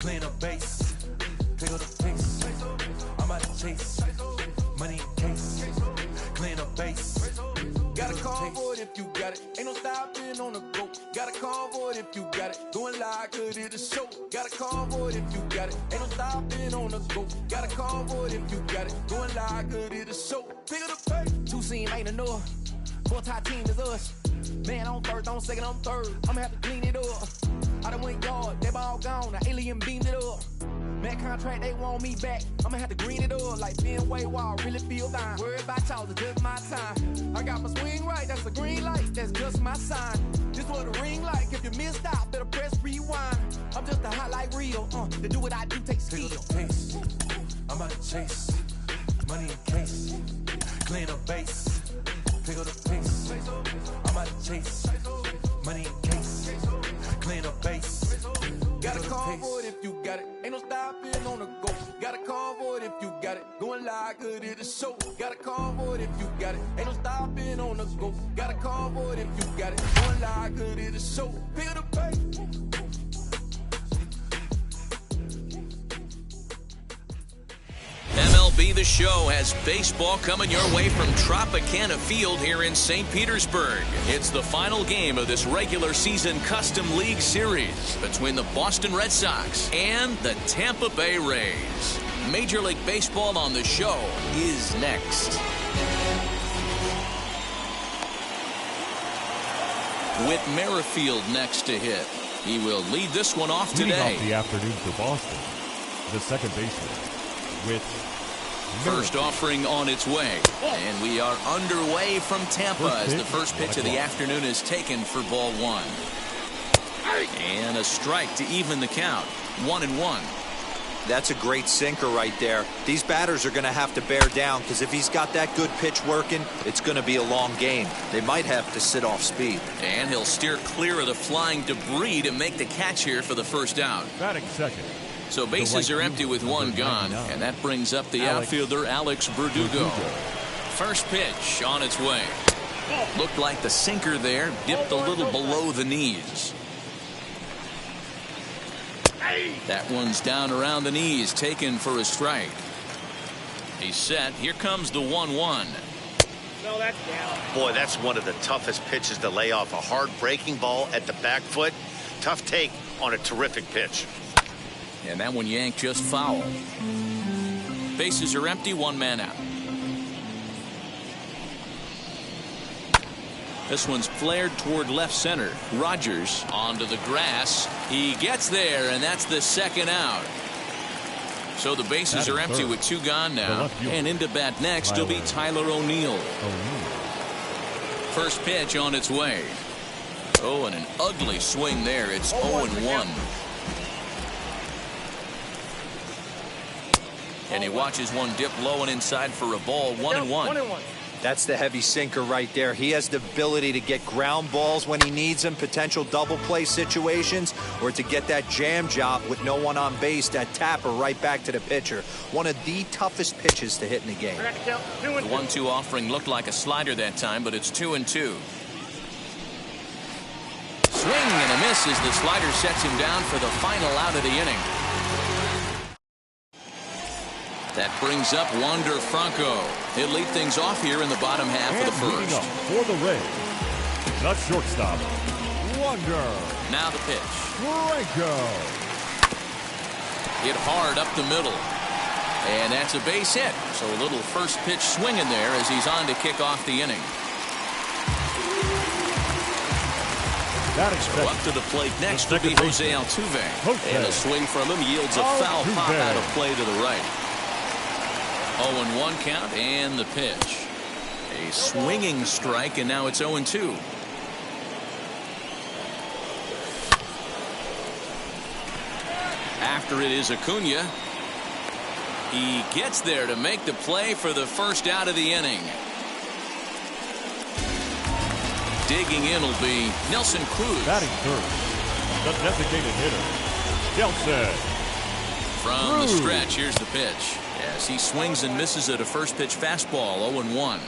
Playing a bass, pick up the pace. I'm out to chase money in case. Playing a bass. Got a call for it if you got it. Ain't no stopping on the go. Got a call for it if you got it. Going live, good it a show. Got a call for it if you got it. Ain't no stopping on the go. Got a call for it if you got it. Going live, good it a show. Pick up the pace. Two seam ain't enough. Four top team is us. Man on first, on second, on third. I'ma have to clean it up. I done went yard, they ball gone. The alien beamed it up. Man contract, they want me back. I'ma have to green it up like Ben Way Wall. Really feel fine. Worried about y'all, it's just my time. I got my swing right, that's a green light. That's just my sign. This what a ring like. If you missed out, better press rewind. I'm just a highlight reel. To do what I do takes skill. Pick up the pace. I'm out to chase money in case. Clean a base. Pick up the pace. I'm out to chase money in case. Clean a base. Got a call for it if you got it. Ain't no stopping on the go. Got a call for it if you got it. Going live, good it a show. Got a call for it if you got it. Ain't no stopping on the go. Got a call for it if you got it. Going live, good it a show. Pick up the pace. MLB The Show has baseball coming your way from Tropicana Field here in St. Petersburg. It's the final game of this regular season Custom League Series between the Boston Red Sox and the Tampa Bay Rays. Major League Baseball on The Show is next. With Merrifield next to hit, he will lead this one off today. Leading off the afternoon for Boston, the second baseman with first offering on its way, and we are underway from Tampa as the first pitch of the afternoon is taken for ball one. And a strike to even the count. 1-1. That's a great sinker right there. These batters are going to have to bear down because if he's got that good pitch working, it's going to be a long game. They might have to sit off speed. And he'll steer clear of the flying debris to make the catch here for the first out. batting second. So bases are empty with one gone, and that brings up the outfielder Alex Verdugo. First pitch on its way. Looked like the sinker there dipped a little below the knees. That one's down around the knees, taken for a strike. He's set. Here comes the 1-1. No, that's down. Boy, that's one of the toughest pitches to lay off. A hard breaking ball at the back foot. Tough take on a terrific pitch. And that one yanked just foul. Bases are empty, one man out. This one's flared toward left center. Rogers onto the grass. He gets there, and that's the second out. So the bases are empty with two gone now. And into bat next will be Tyler O'Neill. First pitch on its way. Oh, and an ugly swing there. It's 0-1. And he watches one dip low and inside for a ball. 1-1. That's the heavy sinker right there. He has the ability to get ground balls when he needs them, potential double play situations, or to get that jam job with no one on base, that tapper right back to the pitcher. One of the toughest pitches to hit in the game. The 1-2 offering looked like a slider that time, but it's 2-2. Swing and a miss as the slider sets him down for the final out of the inning. That brings up Wander Franco. He'll lead things off here in the bottom half of the first. Up for the Rays, the shortstop, Wander. Now the pitch. Franco. Hit hard up the middle. And that's a base hit. So a little first pitch swing in there as he's on to kick off the inning. So up to the plate next will be Jose Altuve. And a swing from him yields a foul pop out of play to the right. 0-1 count and the pitch. A swinging strike, and now it's 0-2. After it is Acuna. He gets there to make the play for the first out of the inning. Digging in will be Nelson Cruz. Batting third, the designated hitter, Nelson. From the stretch, here's the pitch. As he swings and misses at a first pitch fastball, 0-1.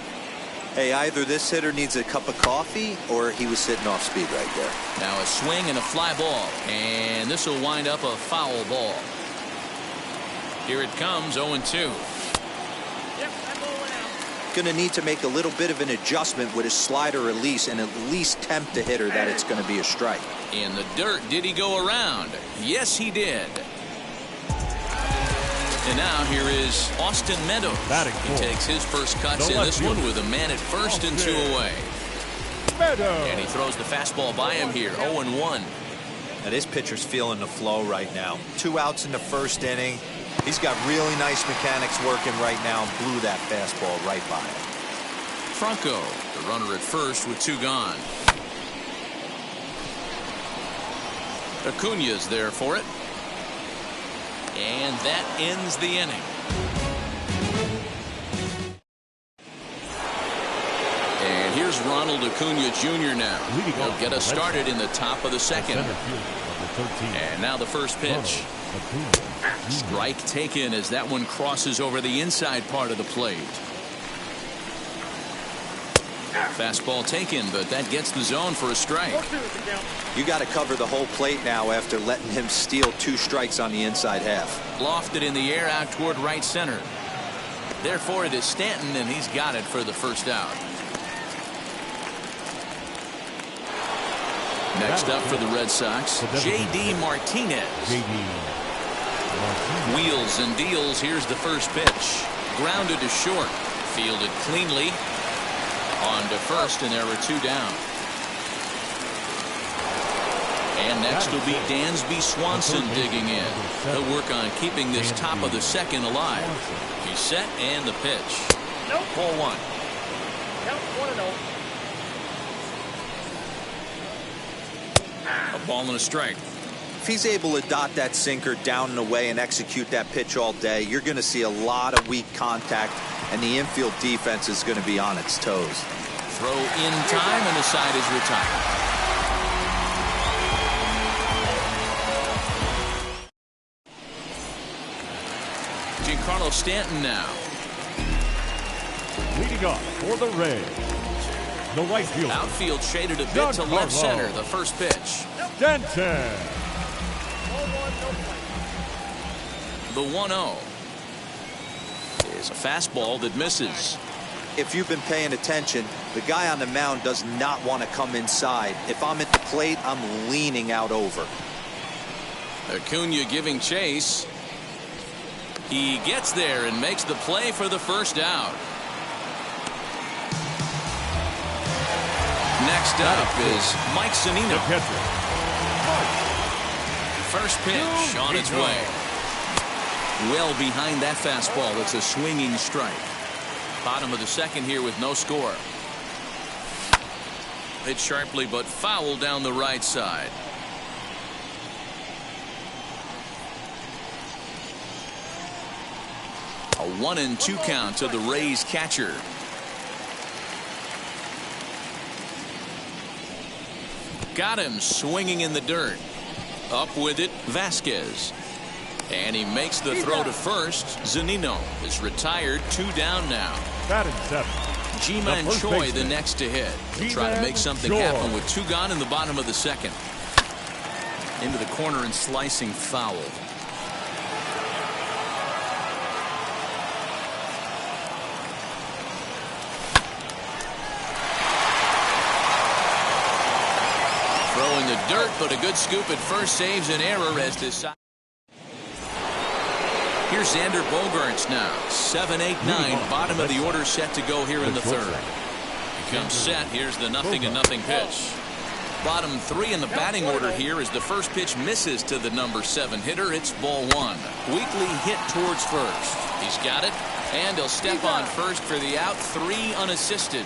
Hey, either this hitter needs a cup of coffee or he was sitting off speed right there. Now a swing and a fly ball, and this will wind up a foul ball. Here it comes, 0-2. Going to need to make a little bit of an adjustment with his slider release and at least tempt the hitter that it's going to be a strike. In the dirt, did he go around? Yes, he did. And now here is Austin Meadows. He takes his first cuts in this one with a man at first and 2 away. And he throws the fastball by him here, 0-1. Now this pitcher's feeling the flow right now. 2 outs in the first inning. He's got really nice mechanics working right now and blew that fastball right by him. Franco, the runner at first with 2 gone. Acuna's there for it. And that ends the inning. And here's Ronald Acuna Jr. now. He'll get us started in the top of the second. And now the first pitch. Strike taken as that one crosses over the inside part of the plate. Fastball taken, but that gets the zone for a strike. You got to cover the whole plate now after letting him steal 2 strikes on the inside half. Lofted in the air out toward right center. Therefore it is Stanton, and he's got it for the first out. Next up for the Red Sox, J.D. Martinez. Wheels and deals. Here's the first pitch. Grounded to short. Fielded cleanly. On to first, and there are 2 down. And next will be Dansby Swanson digging in. He'll work on keeping this top of the second alive. He's set, and the pitch. Ball 1. A ball and a strike. If he's able to dot that sinker down and away and execute that pitch all day, you're going to see a lot of weak contact, and the infield defense is going to be on its toes. Throw in time, and the side is retired. Giancarlo Stanton now. Leading off for the Rays, the right fielder. Outfield shaded a bit to left center. The first pitch. Stanton. The 1-0 is a fastball that misses. If you've been paying attention, the guy on the mound does not want to come inside. If I'm at the plate, I'm leaning out over. Acuna giving chase. He gets there and makes the play for the first out. Next up is Mike Zunino. First pitch on its way. Well behind that fastball. It's a swinging strike. Bottom of the second here with no score. Hit sharply but foul down the right side. A 1-2 count to the Rays catcher. Got him swinging in the dirt. Up with it, Vasquez. And he makes the throw to first. Zunino is retired. 2 down now. Batting 7. Ji-Man Choi the next to hit. He'll try to make something happen with 2 gone in the bottom of the second. Into the corner and slicing foul. Throwing the dirt, but a good scoop at first saves an error as this. Here's Xander Bogaerts now. 7-8-9. Bottom of the order set to go here in the third. He comes set. Here's the 0-0 pitch. Bottom 3 in the batting order here as the first pitch misses to the number 7 hitter. It's ball 1. Weakly hit towards first. He's got it. And he'll step on first for the out. 3 unassisted.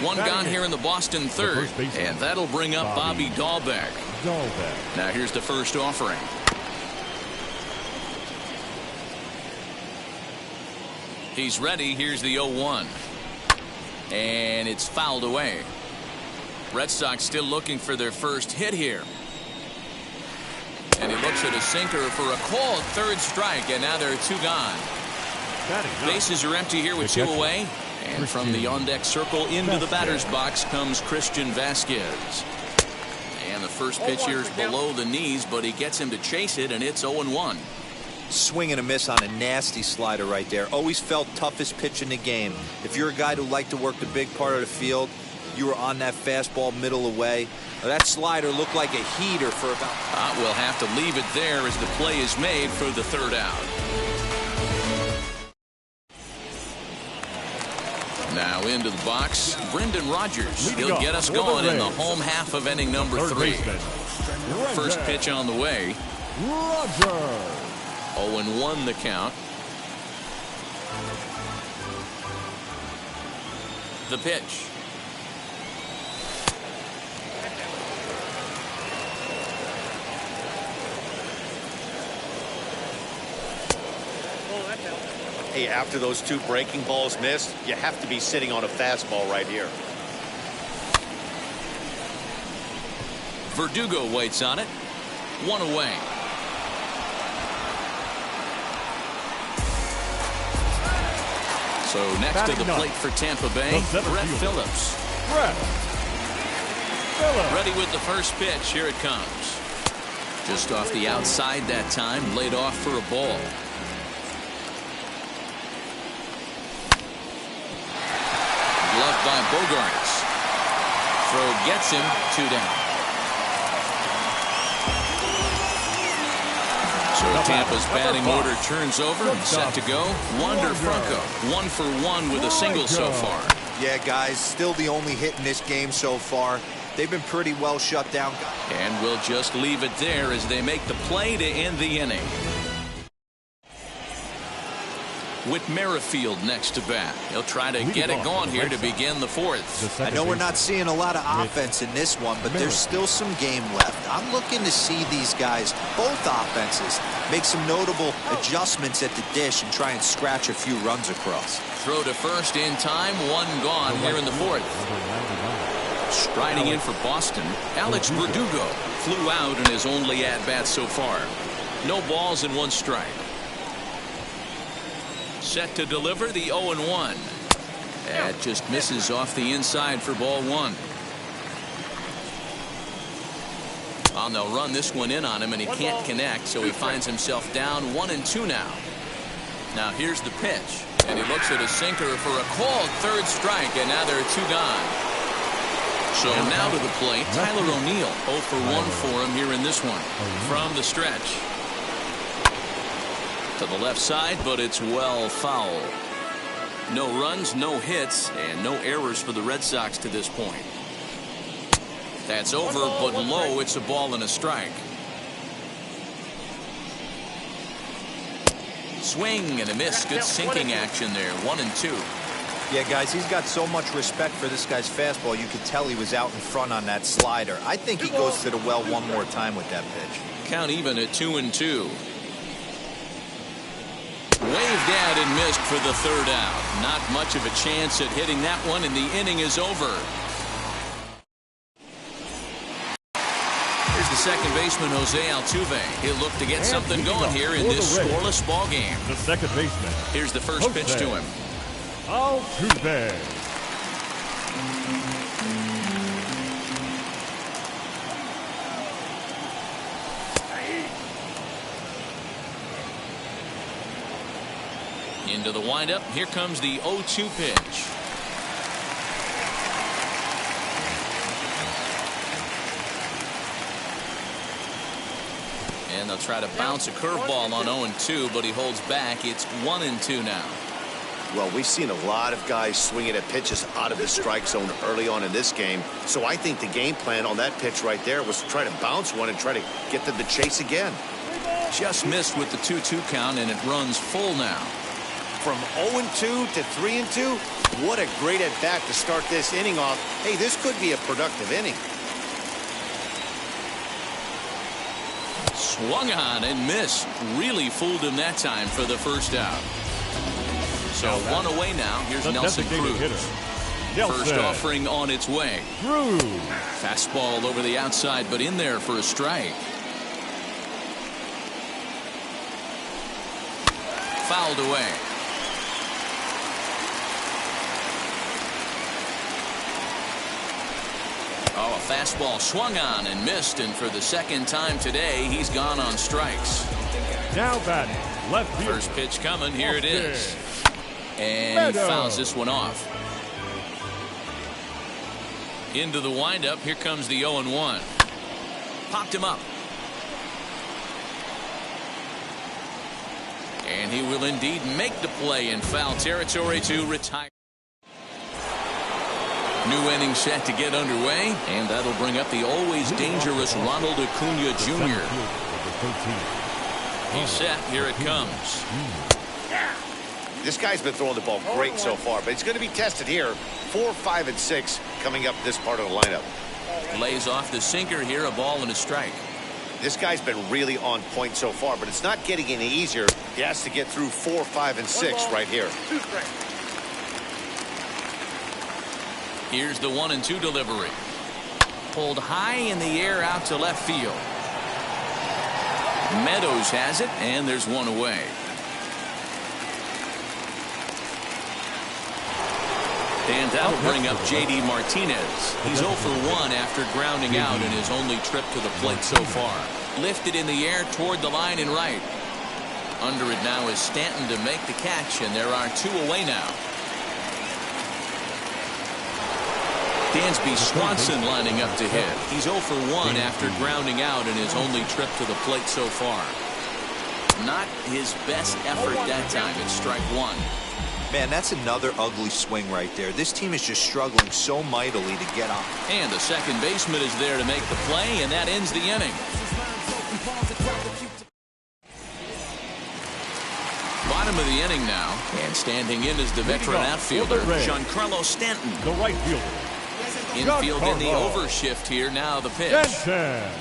1 gone here in the Boston third. And that'll bring up Bobby Dahlbeck. Now here's the first offering. He's ready. Here's the 0-1. And it's fouled away. Red Sox still looking for their first hit here. And he looks at a sinker for a called third strike. And now there are 2 gone. Bases are empty here with 2 away. And from the on-deck circle into the batter's box comes Christian Vasquez. And the first pitch here is below the knees, but he gets him to chase it, and it's 0-1. Swing and a miss on a nasty slider right there. Always felt toughest pitch in the game. If you're a guy who liked to work the big part of the field, you were on that fastball middle away. That slider looked like a heater for about... We'll have to leave it there as the play is made for the third out. Now into the box, Brendan Rodgers. He'll get us going in the home half of inning number 3. First pitch on the way. Rodgers. 0-1 the count. The pitch. Hey, after those 2 breaking balls missed, you have to be sitting on a fastball right here. Verdugo waits on it. 1 away. So next to the plate for Tampa Bay, Brett Phillips. Ready with the first pitch. Here it comes. Just off the outside that time, laid off for a ball. Gloved by Bogarts. Throw gets him 2 down. So Tampa's batting order turns over and set to go. Wander Franco, 1 for 1 with a single so far. Yeah, guys, still the only hit in this game so far. They've been pretty well shut down. And we'll just leave it there as they make the play to end the inning. With Merrifield next to bat. He'll try to get it going here to begin the 4th. I know we're not seeing a lot of offense in this one, but there's still some game left. I'm looking to see these guys, both offenses, make some notable adjustments at the dish and try and scratch a few runs across. Throw to first in time, 1 gone here in the 4th. Striding in for Boston, Alex Verdugo flew out in his only at-bat so far. No balls and 1 strike. Set to deliver the 0-1. That just misses off the inside for ball 1. They'll run this one in on him, and he can't connect, so he finds himself down 1-2 now. Now here's the pitch, and he looks at a sinker for a called 3rd strike, and now there are 2 gone. So now to the plate, Tyler O'Neill, 0 for 1 for him here in this one. From the stretch. To the left side, but it's well foul. No runs, no hits, and no errors for the Red Sox to this point. That's over, but low. It's a ball and a strike. Swing and a miss. Good sinking action there. 1-2. Yeah, guys, he's got so much respect for this guy's fastball. You could tell he was out in front on that slider. I think he goes to the well one more time with that pitch. Count even at 2-2. Waved at and missed for the 3rd out. Not much of a chance at hitting that one, and the inning is over. Here's the second baseman, Jose Altuve. He'll look to get something going here in this scoreless ball game. The second baseman. Here's the first pitch to him. Altuve. Into the windup. Here comes the 0-2 pitch. And they'll try to bounce a curveball on 0-2, but he holds back. It's 1-2 now. Well, we've seen a lot of guys swinging at pitches out of the strike zone early on in this game. So I think the game plan on that pitch right there was to try to bounce one and try to get them to chase again. Just missed with the 2-2 count, and it runs full now. From 0-2 to 3-2, what a great at-bat to start this inning off. Hey, this could be a productive inning. Swung on and missed. Really fooled him that time for the first out. So 1 away now. Here's Nelson Cruz. First offering on its way. Fastball over the outside, but in there for a strike. Fouled away. Oh, a fastball swung on and missed, and for the second time today, he's gone on strikes. Now batting, left field. First pitch coming, here it is. And he fouls this one off. Into the windup, here comes the 0-1. Popped him up. And he will indeed make the play in foul territory to retire. New inning set to get underway, and that'll bring up the always dangerous Ronald Acuna Jr. He's set. Here it comes. This guy's been throwing the ball great so far, but he's going to be tested here. 4, 5, and 6 coming up this part of the lineup. Lays off the sinker here, a ball and a strike. This guy's been really on point so far, but it's not getting any easier. He has to get through 4, 5, and 6 right here. Here's the 1-2 delivery. Pulled high in the air out to left field. Meadows has it, and there's one away. And that'll bring up J.D. Martinez. He's 0 for 1 after grounding out in his only trip to the plate so far. Lifted in the air toward the line and right. Under it now is Stanton to make the catch, and there are 2 away now. Dansby Swanson lining up to hit. He's 0 for 1 after grounding out in his only trip to the plate so far. Not his best effort that time. It's strike 1. Man, that's another ugly swing right there. This team is just struggling so mightily to get on. And the second baseman is there to make the play, and that ends the inning. Bottom of the inning now, and standing in is the veteran outfielder, Giancarlo Stanton. The right fielder. Infield in the overshift here. Now the pitch.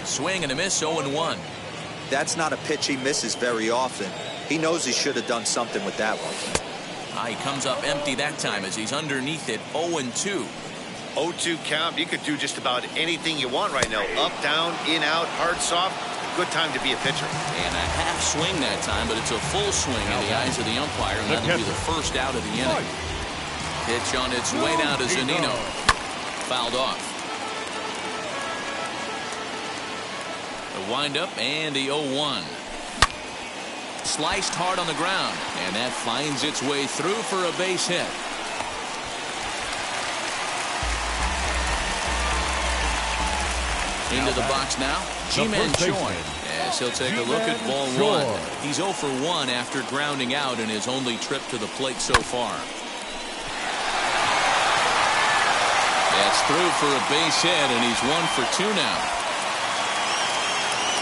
Swing and a miss, 0-1. That's not a pitch he misses very often. He knows he should have done something with that one. He comes up empty that time as he's underneath it, 0-2. 0-2 count. You could do just about anything you want right now. Up, down, in, out, hard, soft. Good time to be a pitcher. And a half swing that time, but it's a full swing in the eyes of the umpire, and that'll be the first out of the inning. Pitch on its way down to Zunino. Fouled off. The windup and the 0-1. Sliced hard on the ground, and that finds its way through for a base hit. Into the box now, Ji-Man Choi, as he'll take a look at ball 1. He's 0 for 1 after grounding out in his only trip to the plate so far. That's through for a base hit, and he's 1 for 2 now.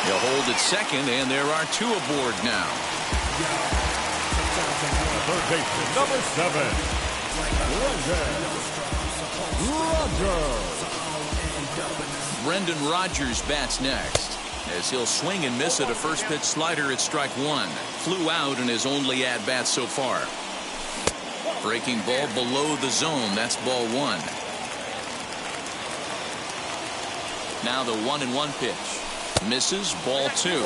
He'll hold at second, and there are 2 aboard now. Third baseman, number 7. Rogers. Brendan Rodgers bats next, as he'll swing and miss at a first pitch slider at strike 1. Flew out in his only at-bat so far. Breaking ball below the zone. That's ball 1. Now the 1-1 pitch. Misses, ball 2.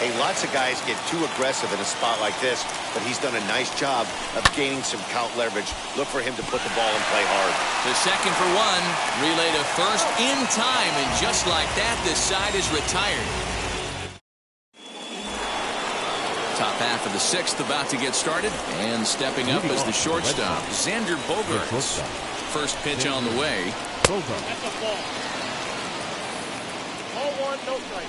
Hey, lots of guys get too aggressive in a spot like this, but he's done a nice job of gaining some count leverage. Look for him to put the ball and play hard. The second for 1. Relay to first in time, and just like that, this side is retired. Top half of the 6th about to get started, and stepping up as the shortstop, Xander Bogaerts. First pitch on the way. That's a ball. Ball 1, no strike.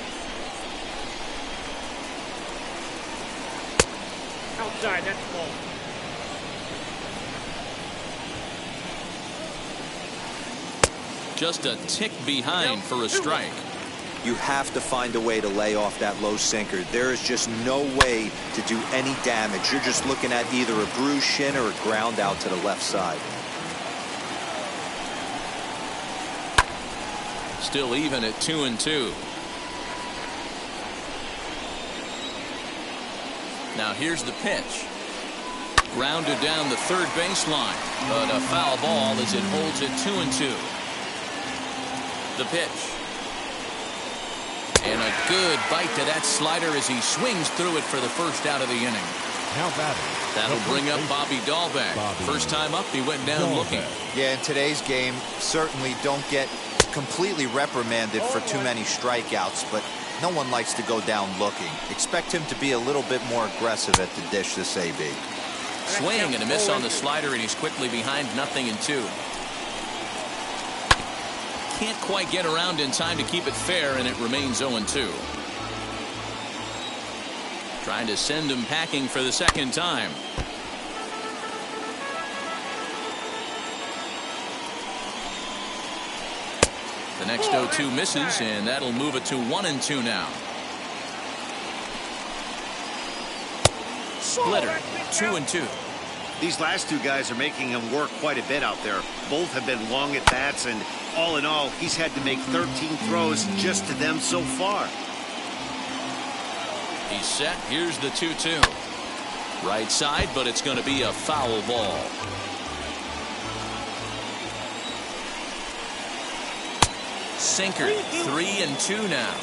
Outside, that's ball. Just a tick behind for a strike. You have to find a way to lay off that low sinker. There is just no way to do any damage. You're just looking at either a bruised shin or a ground out to the left side. Still even at 2-2. Now here's the pitch. Grounded down the third baseline, but a foul ball as it holds it 2-2. The pitch. And a good bite to that slider as he swings through it for the first out of the inning. Now batting. That'll bring up Bobby Dahlbeck. First time up, he went down looking. Yeah, in today's game, certainly don't get completely reprimanded for too many strikeouts, but no one likes to go down looking. Expect him to be a little bit more aggressive at the dish this AB. Swing and a miss on the slider, and he's quickly behind 0-2. Can't quite get around in time to keep it fair, and it remains 0-2. Trying to send him packing for the second time. The next 0-2 misses, and that'll move it to 1-2 now. Splitter, 2-2. These last two guys are making him work quite a bit out there. Both have been long at bats, and all in all, he's had to make 13 throws just to them so far. He's set. Here's the 2-2. Right side, but it's going to be a foul ball. Sinker, 3-2 now.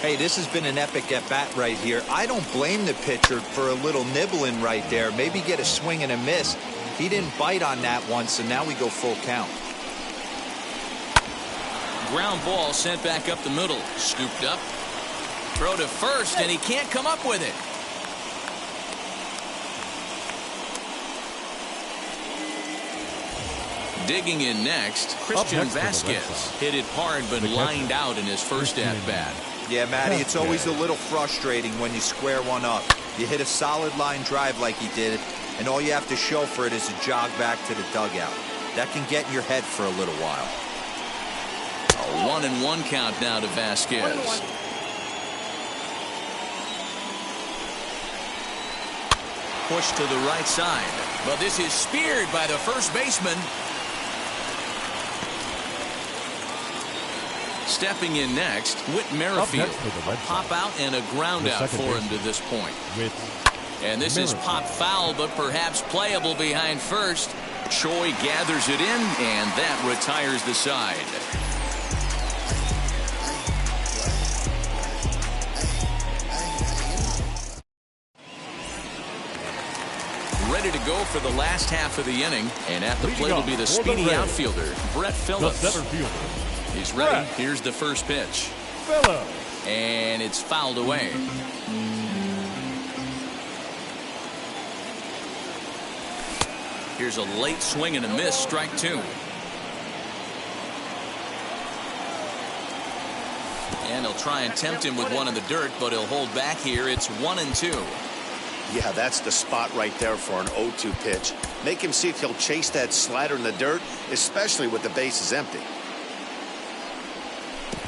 Hey, this has been an epic at-bat right here. I don't blame the pitcher for a little nibbling right there. Maybe get a swing and a miss. He didn't bite on that one, so now we go full count. Ground ball sent back up the middle. Scooped up. Throw to first, and he can't come up with it. Digging in next, Christian Vasquez. Hit it hard, but lined out in his first at-bat. Yeah, Matty, it's always a little frustrating when you square one up. You hit a solid line drive like he did, and all you have to show for it is a jog back to the dugout. That can get in your head for a little while. A 1-1 count now to Vasquez. Push to the right side, but this is speared by the first baseman. Stepping in next, Whit Merrifield. Pop out and a ground out for him to this point. And this is pop foul, but perhaps playable behind first. Choi gathers it in, and that retires the side. Ready to go for the last half of the inning, and at the plate will be the speedy outfielder, Brett Phillips. He's ready. Here's the first pitch. And it's fouled away. Here's a late swing and a miss, strike two. And he'll try and tempt him with one in the dirt, but he'll hold back here. It's 1-2. Yeah, that's the spot right there for an 0-2 pitch. Make him see if he'll chase that slider in the dirt, especially with the bases empty.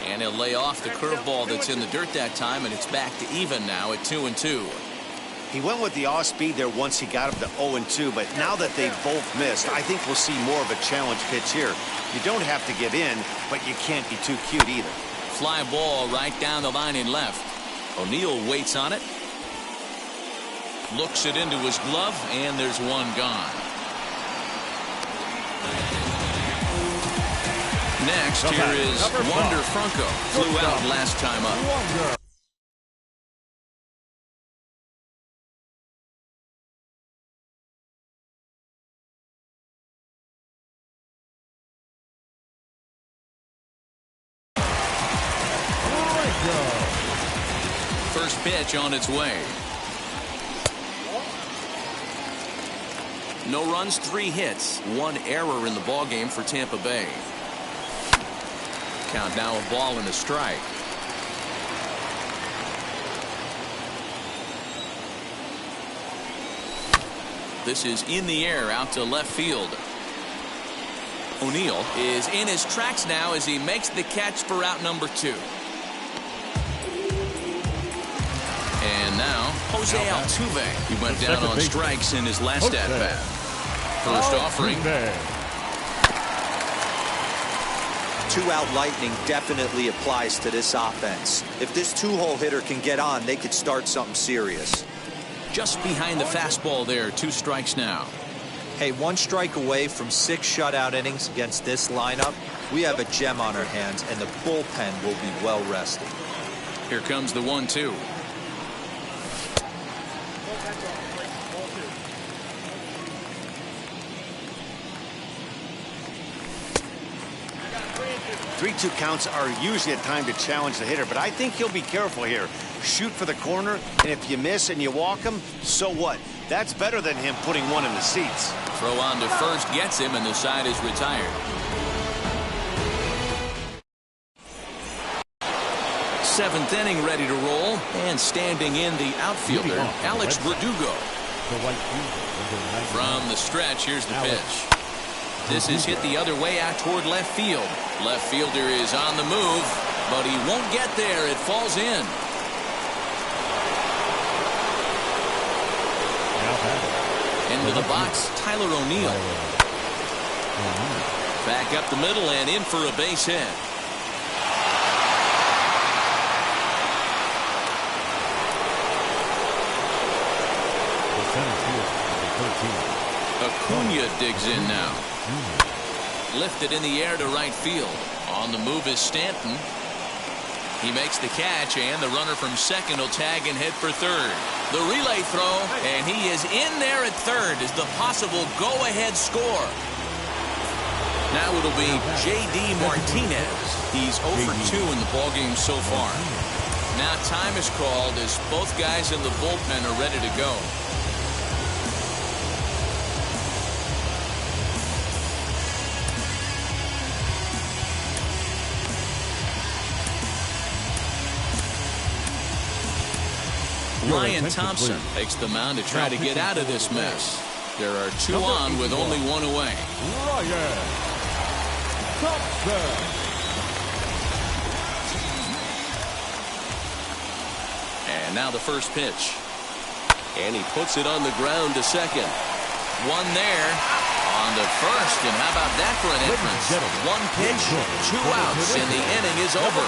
And he'll lay off the curveball that's in the dirt that time, and it's back to even now at 2-2. He went with the off speed there once he got him to 0-2, but now that they've both missed, I think we'll see more of a challenge pitch here. You don't have to get in, but you can't be too cute either. Fly ball right down the line in left. O'Neill waits on it. Looks it into his glove, and there's one gone. Next, here is Wander Franco. Flew out last time up. First pitch on its way. No runs, 3 hits, 1 error in the ballgame for Tampa Bay. Count now a ball and a strike. This is in the air out to left field. O'Neill is in his tracks now as he makes the catch for out number 2. And now Jose Altuve. He went down on strikes in his last at-bat. First offering. 2-out lightning definitely applies to this offense. If this 2-hole hitter can get on, they could start something serious. Just behind the fastball there, 2 strikes now. Hey, 1 strike away from 6 shutout innings against this lineup. We have a gem on our hands, and the bullpen will be well rested. Here comes the 1-2. 3-2 counts are usually a time to challenge the hitter, but I think he'll be careful here. Shoot for the corner, and if you miss and you walk him, so what? That's better than him putting one in the seats. Throw on to first gets him, and the side is retired. Seventh inning ready to roll, and standing in the outfielder, Alex Verdugo. From the stretch, here's the pitch. This is hit the other way out toward left field. Left fielder is on the move, but he won't get there. It falls in. Into the box, Tyler O'Neill. Back up the middle and in for a base hit. Acuna digs in now. Lifted in the air to right field. On the move is Stanton. He makes the catch, and the runner from second will tag and head for third. The relay throw, and he is in there at third as the possible go-ahead score. Now it'll be J.D. Martinez. He's 0 for 2 in the ballgame so far. Now time is called as both guys in the bullpen are ready to go. Ryan Thompson takes the mound to try to get out of this mess. There are 2 on with only 1 away. Ryan Thompson. And now the first pitch. And he puts it on the ground to second. One there on the first. And how about that for an entrance? 1 pitch, 2 outs, and the inning is over.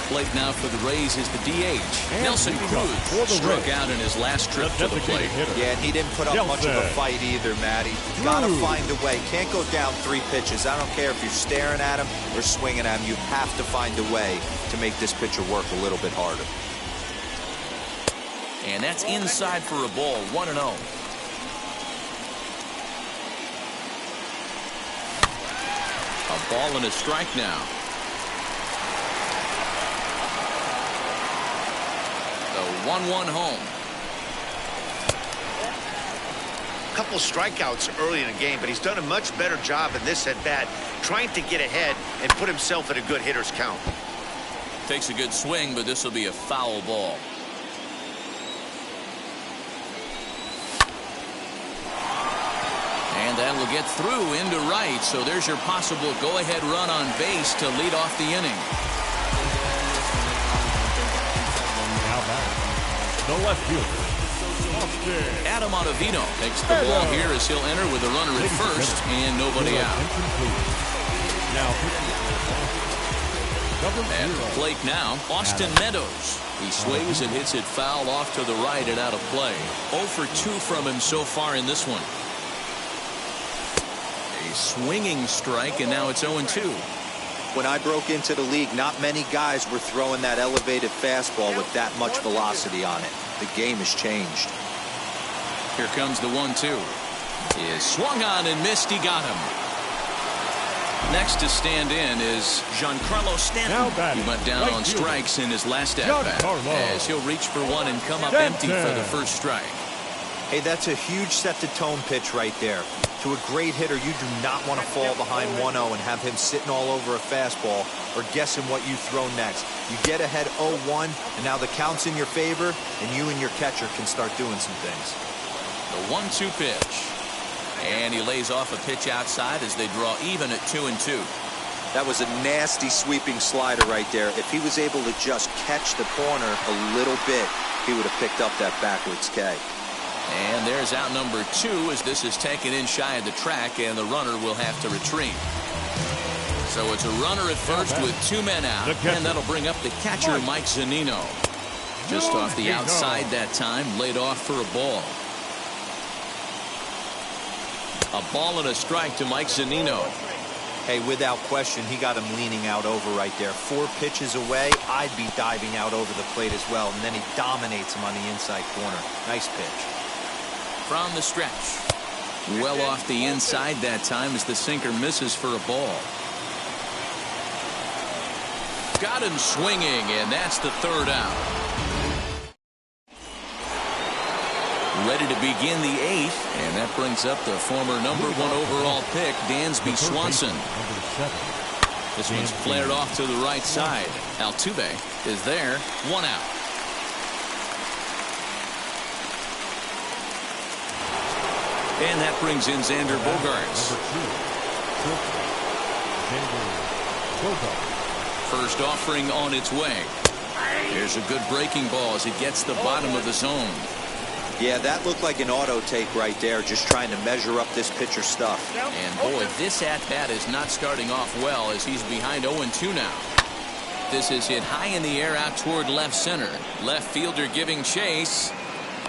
Plate now for the Rays is the DH. Nelson Cruz struck out in his last trip to the plate. Yeah, and he didn't put up much of a fight either, Matty. Gotta find a way. Can't go down 3 pitches. I don't care if you're staring at him or swinging at him. You have to find a way to make this pitcher work a little bit harder. And that's inside for a ball, 1-0. A ball and a strike now. The 1-1 home. A couple strikeouts early in the game, but he's done a much better job in this at-bat, trying to get ahead and put himself in a good hitter's count. Takes a good swing, but this will be a foul ball. And that will get through into right, so there's your possible go-ahead run on base to lead off the inning. The left fielder, Adam Ottavino takes the ball here as he'll enter with a runner at first and nobody out. At the plate now, Austin Meadows. He swings and hits it foul off to the right and out of play. 0 for 2 from him so far in this one. A swinging strike, and now it's 0-2. When I broke into the league, not many guys were throwing that elevated fastball with that much velocity on it. The game has changed. Here comes the 1-2. He is swung on and missed. He got him. Next to stand in is Giancarlo Stanton. He went down on strikes in his last at-bat as he'll reach for one and come up empty for the first strike. Hey, that's a huge set-the-tone pitch right there. To a great hitter, you do not want to fall behind 1-0 and have him sitting all over a fastball or guessing what you throw next. You get ahead 0-1, and now the count's in your favor, and you and your catcher can start doing some things. The 1-2 pitch. And he lays off a pitch outside as they draw even at 2-2. That was a nasty sweeping slider right there. If he was able to just catch the corner a little bit, he would have picked up that backwards K. And there's out number 2 as this is taken in shy of the track, and the runner will have to retreat. So it's a runner at first with 2 men out, and that'll bring up the catcher, Mike Zunino. Just off the outside that time, laid off for a ball. A ball and a strike to Mike Zunino. Hey, without question, he got him leaning out over right there. 4 pitches away, I'd be diving out over the plate as well, and then he dominates him on the inside corner. Nice pitch. From the stretch. Well off the inside that time as the sinker misses for a ball. Got him swinging, and that's the third out. Ready to begin the eighth, and that brings up the former #1 overall pick, Dansby Swanson. This one's flared off to the right side. Altuve is there, 1 out. And that brings in Xander Bogaerts. First offering on its way. Here's a good breaking ball as it gets the bottom of the zone. Yeah, that looked like an auto take right there, just trying to measure up this pitcher's stuff. And boy, this at-bat is not starting off well as he's behind 0-2 now. This is hit high in the air out toward left center. Left fielder giving chase.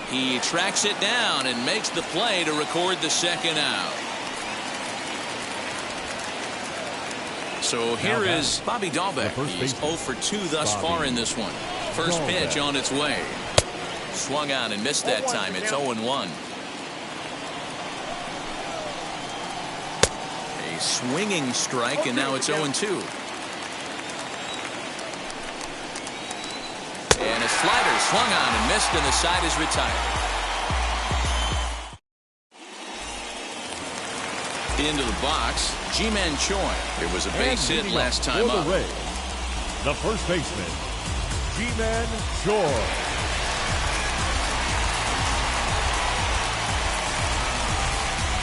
He tracks it down and makes the play to record the second out. So here is Bobby Dahlbeck. He's 0 for 2 thus far in this one. First pitch on its way. Swung on and missed that time. It's 0-1. A swinging strike, and now it's 0-2. And a slider swung on and missed, and the side is retired. Into the box, Ji-Man Choi. It was a base hit last time up. The first baseman, Ji-Man Choi.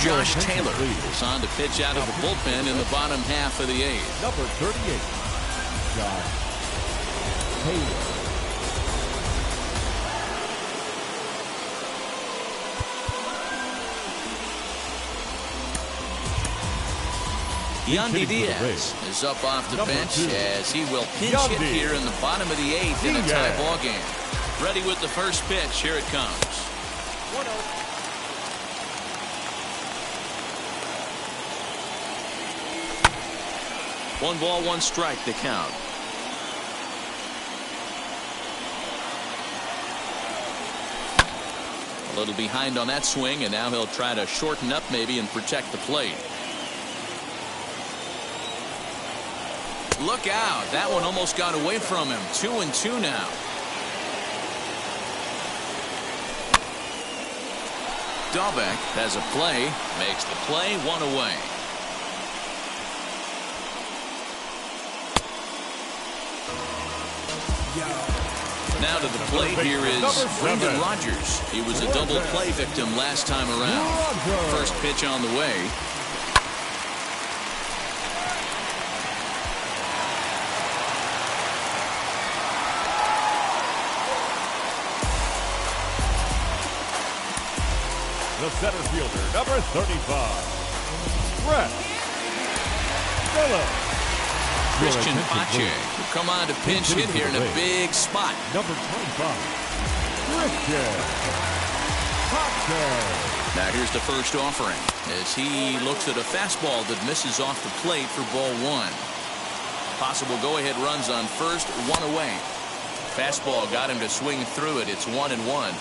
Josh Taylor is on to pitch out of the bullpen in the bottom half of the eighth. Number 38, Josh Taylor. Yandy Diaz is up off the bench as he will pinch hit here in the bottom of the eighth in a tie ball game. Ready with the first pitch. Here it comes. 1-0. 1 ball, 1 strike to count. A little behind on that swing, and now he'll try to shorten up maybe and protect the plate. Look out. That one almost got away from him. 2-2 now. Dahlbeck has a play. Makes the play, 1 away. Now to the plate here is Brendan Rodgers. He was a double play victim last time around. First pitch on the way. The center fielder, number 35, Brett Miller. Christian Pache will come on to pinch hit here in a big spot. Number 25, Christian Pache. Now here's the first offering as he looks at a fastball that misses off the plate for ball 1. Possible go-ahead runs on first, 1 away. Fastball got him to swing through it. It's 1-1.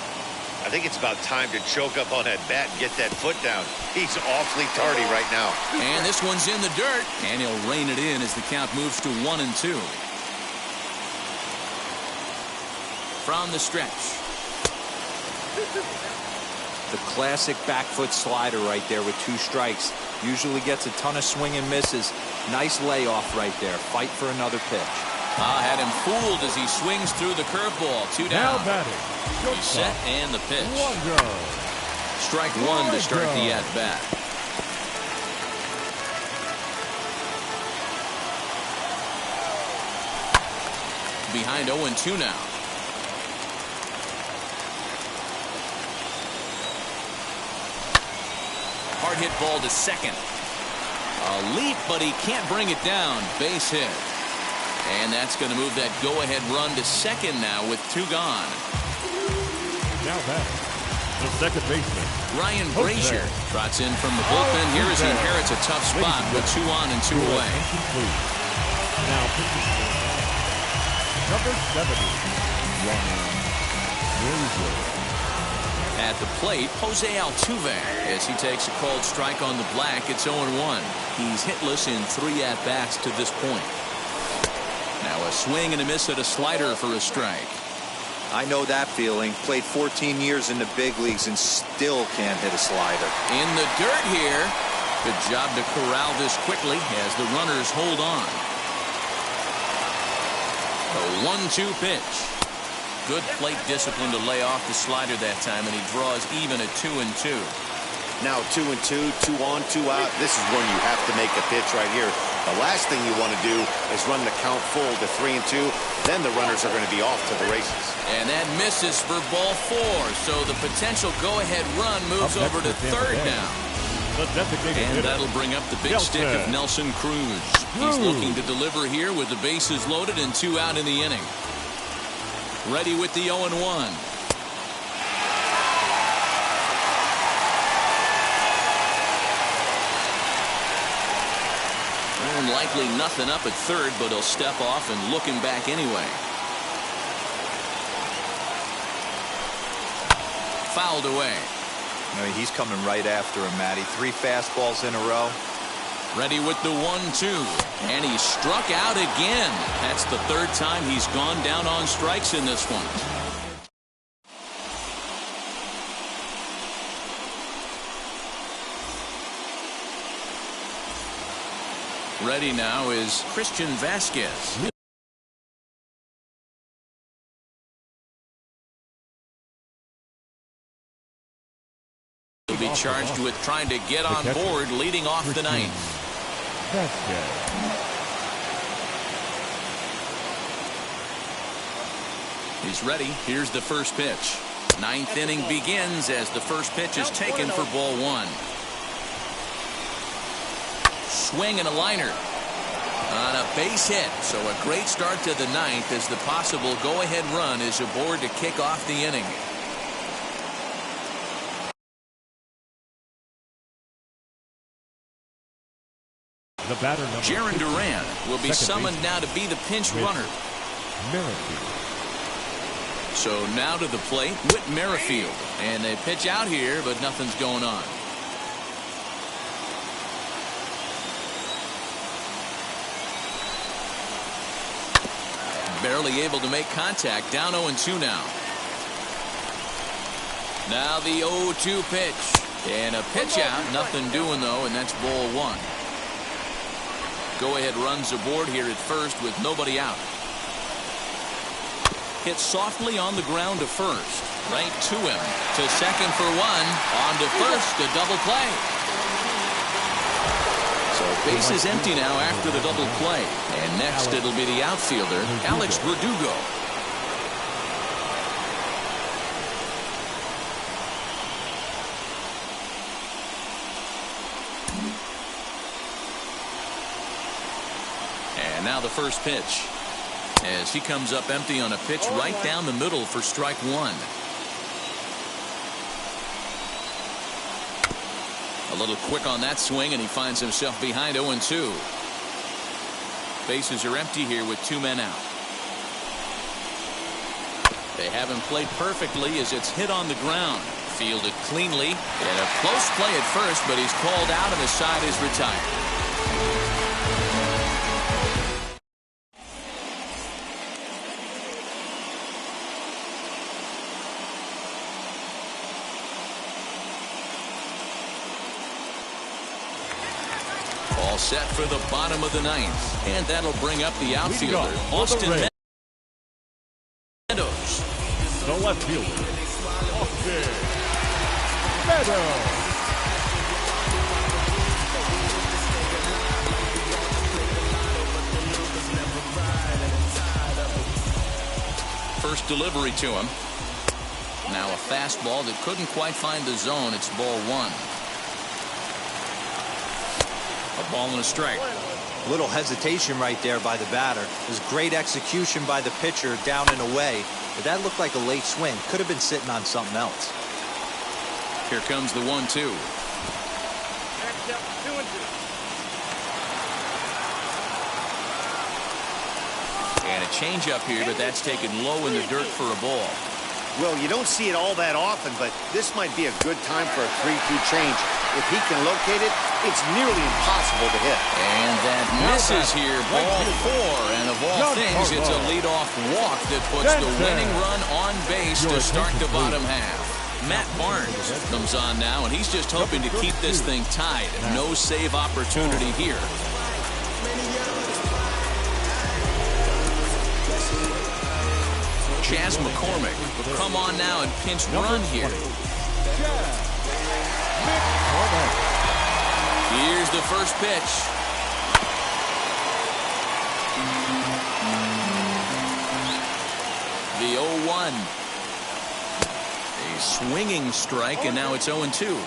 I think it's about time to choke up on that bat and get that foot down. He's awfully tardy right now. And this one's in the dirt, and he'll rein it in as the count moves to 1-2. From the stretch. The classic back foot slider right there with 2 strikes. Usually gets a ton of swing and misses. Nice layoff right there. Fight for another pitch. Had him fooled as he swings through the curveball. 2 down. Now batting. He's set and the pitch. Wonder. Strike 1 to start the at-bat. Behind 0-2 now. Hard hit ball to second. A leap, but he can't bring it down. Base hit. And that's going to move that go-ahead run to second now with 2 gone. Now back, the second baseman, Ryan Brazier trots in from the bullpen here as he inherits a tough spot with 2 on and 2 away. Now number 70, Ryan Brazier. At the plate, Jose Altuve. As he takes a called strike on the black, it's 0-1. He's hitless in 3 at-bats to this point. Now a swing and a miss at a slider for a strike. I know that feeling. Played 14 years in the big leagues and still can't hit a slider. In the dirt here. Good job to corral this quickly as the runners hold on. A 1-2 pitch. Good plate discipline to lay off the slider that time, and he draws even at 2-2. Now 2-2, 2 on, 2 out. This is when you have to make a pitch right here. The last thing you want to do is run the count full to 3-2. Then the runners are going to be off to the races. And that misses for ball 4. So the potential go-ahead run moves over to third now. And that'll bring up the big stick of Nelson Cruz. He's looking to deliver here with the bases loaded and 2 out in the inning. Ready with the 0-1. And likely nothing up at third, but he'll step off and look him back anyway. Fouled away. No, he's coming right after him, Matty. 3 fastballs in a row. Ready with the 1-2. And he struck out again. That's the 3rd time he's gone down on strikes in this one. Ready now is Christian Vasquez. He'll be charged with trying to get on board leading off the 9th. He's ready. Here's the first pitch. 9th inning begins as the first pitch is taken for ball 1. Swing and a liner on a base hit. So a great start to the 9th as the possible go-ahead run is aboard to kick off the inning. The batter, Jaron Duran will be summoned now to be the pinch runner. So now to the plate, Whit Merrifield. And they pitch out here, but nothing's going on. Barely able to make contact. Down 0-2 now. Now the 0-2 pitch. And a pitch out. Nothing doing, though, and that's ball 1. Go-ahead runs aboard here at first with nobody out. Hit softly on the ground to first. Right to him. To second for 1. On to first. A double play. So base is empty now after the double play. And next it'll be the outfielder, Alex Verdugo. And now the first pitch. As he comes up empty on a pitch right down the middle for strike 1. A little quick on that swing, and he finds himself behind 0-2. Bases are empty here with 2 men out. They have him played perfectly as it's hit on the ground. Fielded cleanly. And a close play at first, but he's called out and the side is retired. All set for the bottom of the 9th. And that'll bring up the outfielder, Austin Meadows. The left fielder, Austin Meadows. First delivery to him. Now a fastball that couldn't quite find the zone. It's ball 1. A ball and a strike. Little hesitation right there by the batter. It was great execution by the pitcher down and away. But that looked like a late swing. Could have been sitting on something else. Here comes the 1-2. And a changeup here, but that's taken low in the dirt for a ball. Well, you don't see it all that often, but this might be a good time for a 3-2 change. If he can locate it, it's nearly impossible to hit. And that misses here, ball 4. And of all things, it's a leadoff walk that puts the winning run on base to start the bottom half. Matt Barnes comes on now, and he's just hoping to keep this thing tied. No save opportunity here. Chas McCormick will come on now and pinch run here. Here's the first pitch. The 0-1. A swinging strike, and now it's 0-2.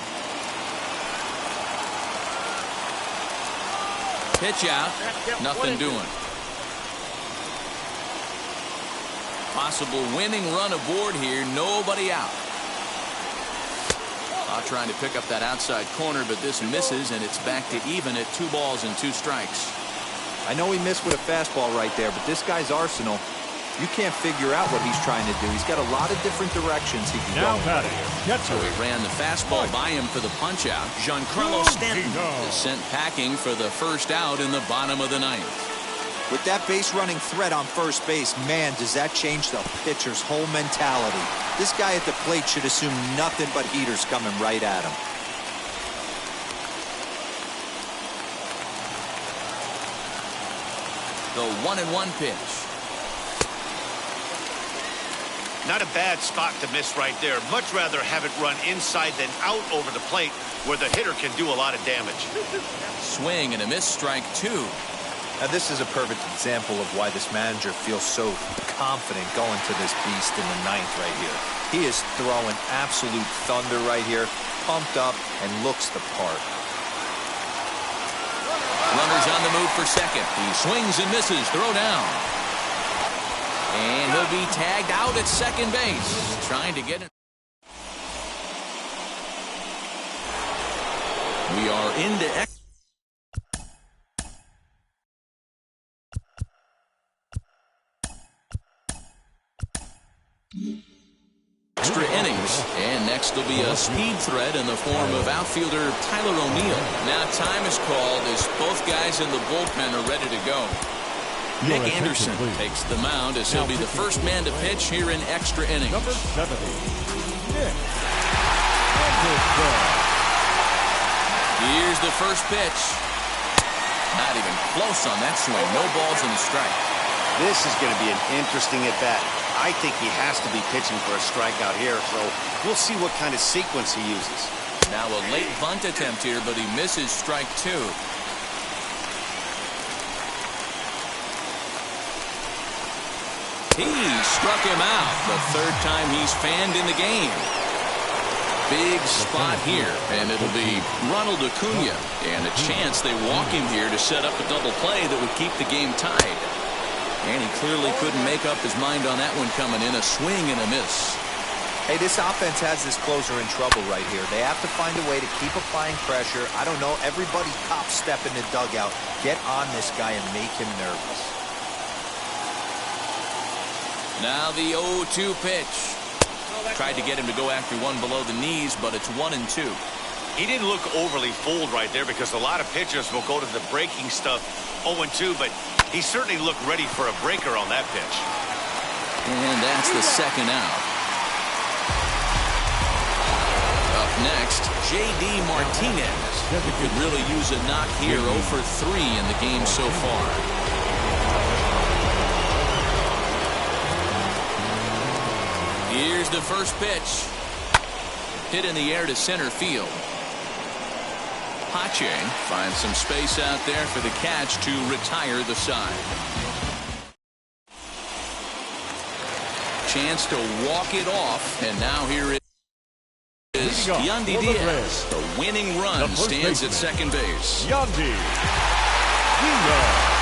Pitch out. Nothing doing. Possible winning run aboard here. Nobody out. Trying to pick up that outside corner, but this misses, and it's back to even at 2 balls and 2 strikes. I know he missed with a fastball right there, but this guy's arsenal, you can't figure out what he's trying to do. He's got a lot of different directions he can go in. So he ran the fastball by him for the punch-out. Giancarlo Stanton is sent packing for the first out in the bottom of the 9th. With that base-running threat on first base, man, does that change the pitcher's whole mentality. This guy at the plate should assume nothing but heaters coming right at him. The 1-1 pitch. Not a bad spot to miss right there. Much rather have it run inside than out over the plate where the hitter can do a lot of damage. Swing and a miss, strike 2. Now, this is a perfect example of why this manager feels so confident going to this beast in the 9th right here. He is throwing absolute thunder right here, pumped up, and looks the part. Runners on the move for second. He swings and misses. Throw down. And he'll be tagged out at second base. Trying to get it. We are into extra innings, and next will be a speed threat in the form of outfielder Tyler O'Neill. Now time is called as both guys in the bullpen are ready to go. Nick Anderson takes the mound as he'll be the first man to pitch here in extra innings. Number 70, Nick Anderson. Here's the first pitch. Not even close on that swing. No balls and a strike. This is going to be an interesting at-bat. I think he has to be pitching for a strikeout here, so we'll see what kind of sequence he uses. Now a late bunt attempt here, but he misses strike 2. He struck him out the third time he's fanned in the game. Big spot here, and it'll be Ronald Acuna, and a chance they walk him here to set up a double play that would keep the game tied. And he clearly couldn't make up his mind on that one coming in. A swing and a miss. Hey, this offense has this closer in trouble right here. They have to find a way to keep applying pressure. I don't know, everybody top step in the dugout. Get on this guy and make him nervous. Now the 0-2 pitch. Tried to get him to go after one below the knees, but it's 1-2. He didn't look overly fooled right there because a lot of pitchers will go to the breaking stuff 0-2, but he certainly looked ready for a breaker on that pitch. And that's the second out. Up next, J.D. Martinez. He could really use a knock here. 0 for 3 in the game so far. Here's the first pitch. Hit in the air to center field. Pache finds some space out there for the catch to retire the side. Chance to walk it off, and now here it is Yandy Diaz. The winning run stands at second base. Yandy Diaz.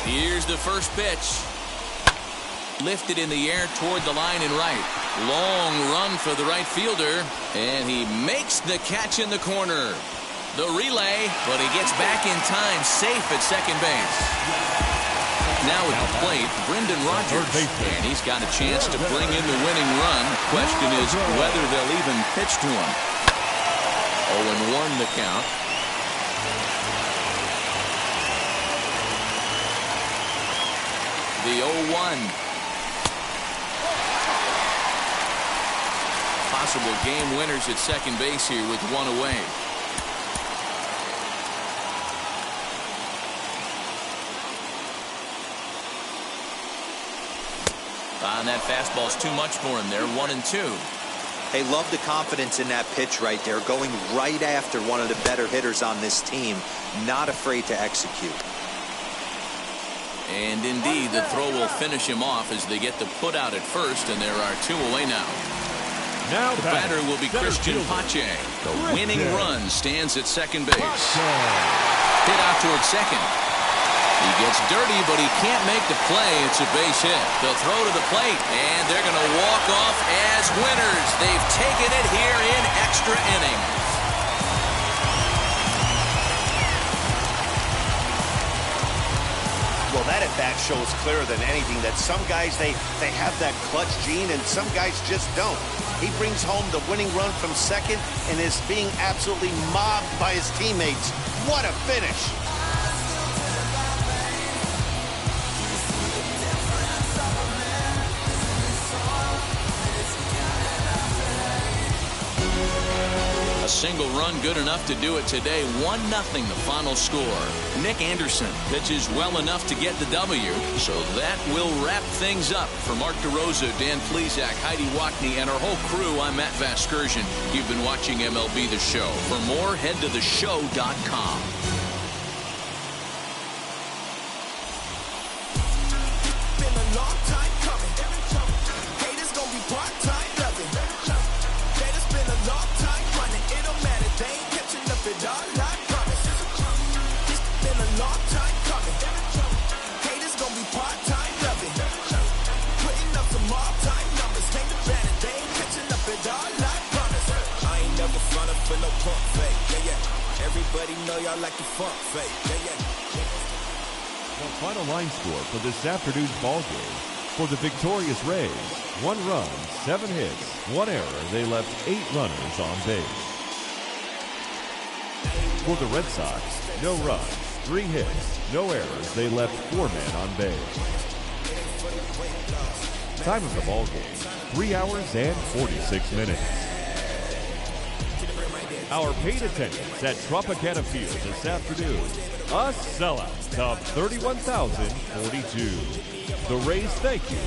Here's the first pitch. Lifted in the air toward the line and right. Long run for the right fielder, and he makes the catch in the corner. The relay, but he gets back in time, safe at second base. Now at the plate, Brendan Rodgers, and he's got a chance to bring in the winning run. Question is whether they'll even pitch to him. 0-1 the count. The 0-1. Possible game winners at second base here with one away. And that fastball's too much for him there. 1-2. Hey, love the confidence in that pitch right there. Going right after one of the better hitters on this team. Not afraid to execute. And indeed, the throw will finish him off as they get the put out at first, and there are two away now. Now the batter will be Christian Pache. The winning run stands at second base. Hit out towards second. He gets dirty, but he can't make the play. It's a base hit. They'll throw to the plate, and they're going to walk off as winners. They've taken it here in extra innings. Well, that at-bat shows clearer than anything that some guys, they have that clutch gene, and some guys just don't. He brings home the winning run from second and is being absolutely mobbed by his teammates. What a finish! A single run good enough to do it today. 1-0 the final score. Nick Anderson pitches well enough to get the W. So that will wrap things up. For Mark DeRosa, Dan Plesac, Heidi Wackney, and our whole crew, I'm Matt Vasgersian. You've been watching MLB The Show. For more, head to theshow.com. Been a long time coming. Haters gonna be part-time loving. Haters been a long time running. It don't matter, they ain't catching up at all, I promise. It's been a long time coming. Haters gonna be part-time loving. Putting up some all-time numbers. Ain't the banner, they ain't catching up at all, I promise. I ain't never frontin' for no pump fake. Yeah, yeah. Everybody know y'all like the funk fake. Yeah, yeah. The final line score for this afternoon's ball game. For the victorious Rays, 1 run, 7 hits, 1 error. They left 8 runners on base. For the Red Sox, no runs, 3 hits, no errors. They left 4 men on base. Time of the ball game, 3 hours and 46 minutes. Our paid attendance at Tropicana Field this afternoon, a sellout of 31,042. The Rays thank you